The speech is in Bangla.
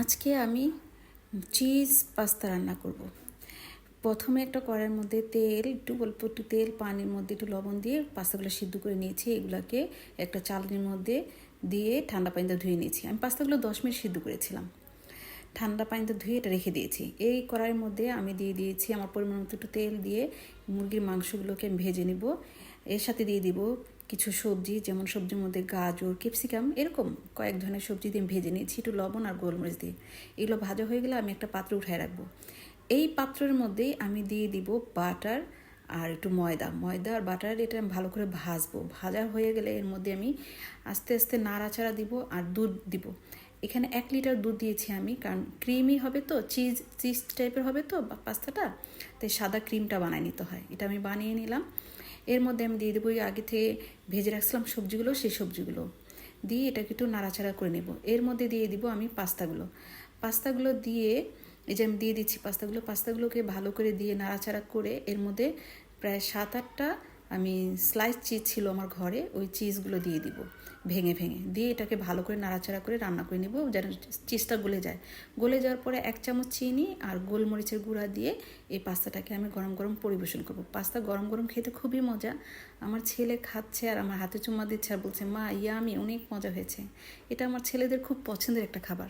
আজকে আমি চিজ পাস্তা রান্না করব। প্রথমে একটা কড়াইয়ের মধ্যে অল্প একটু তেল, পানির মধ্যে একটু লবণ দিয়ে পাস্তাগুলো সিদ্ধ করে নিয়েছি। এগুলোকে একটা চালনির মধ্যে দিয়ে ঠান্ডা পানিতে ধুয়ে নিয়েছি। আমি পাস্তাগুলো 10 মিনিট সিদ্ধ করেছিলাম। ঠান্ডা পানিতে ধুয়ে এটা রেখে দিয়েছি। এই কড়াইয়ের মধ্যে আমি দিয়ে দিয়েছি আমার পরিমাণ মতো একটু তেল দিয়ে মুরগির মাংসগুলোকে আমি ভেজে নিব। এর সাথে দিয়ে দিব কিছু সবজি, যেমন সবজির মধ্যে গাজর, ক্যাপসিকাম, এরকম কয়েক ধরনের সবজি দিয়ে ভেজে নিয়েছি একটু লবণ আর গোলমরিচ দিয়ে। এগুলো ভাজা হয়ে গেলে আমি একটা পাত্রে উঠায় রাখবো। এই পাত্রের মধ্যেই আমি দিয়ে দিব বাটার আর একটু ময়দা আর বাটার, এটা আমি ভালো করে ভাজবো। ভাজা হয়ে গেলে এর মধ্যে আমি আস্তে আস্তে নাড়াচাড়া দিব আর দুধ দিব। এখানে 1 লিটার দুধ দিয়েছি আমি, কারণ ক্রিমই হবে তো, চিজ টাইপের হবে তো পাস্তাটা, তাই সাদা ক্রিমটা বানিয়ে নিতে হয়। এটা আমি বানিয়ে নিলাম। এর মধ্যে আমি দিয়ে দেবো আগে থেকে ভেজে রাখছিলাম সবজিগুলো, সেই সবজিগুলো দিয়ে এটাকে একটু নাড়াচাড়া করে নেব। এর মধ্যে দিয়ে দিব আমি পাস্তাগুলো দিয়ে এই যে আমি দিয়ে দিচ্ছি পাস্তাগুলোকে ভালো করে দিয়ে নাড়াচাড়া করে এর মধ্যে প্রায় 7-8টা আমি স্লাইস চিজ ছিল আমার ঘরে, ওই চিজগুলো দিয়ে দিব ভেঙে দিয়ে এটাকে ভালো করে নাড়াচাড়া করে রান্না করে নেব যেন চিজটা গলে যাওয়ার পরে 1 চামচ চিনি আর গোলমরিচের গুঁড়া দিয়ে এই পাস্তাটাকে আমি গরম গরম পরিবেশন করব। পাস্তা গরম গরম খেতে খুবই মজা। আমার ছেলে খাচ্ছে আর আমার হাতে চুম্মা দিচ্ছে আর বলছে, মা ইয়ামি, অনেক মজা হয়েছে। এটা আমার ছেলেদের খুব পছন্দের একটা খাবার।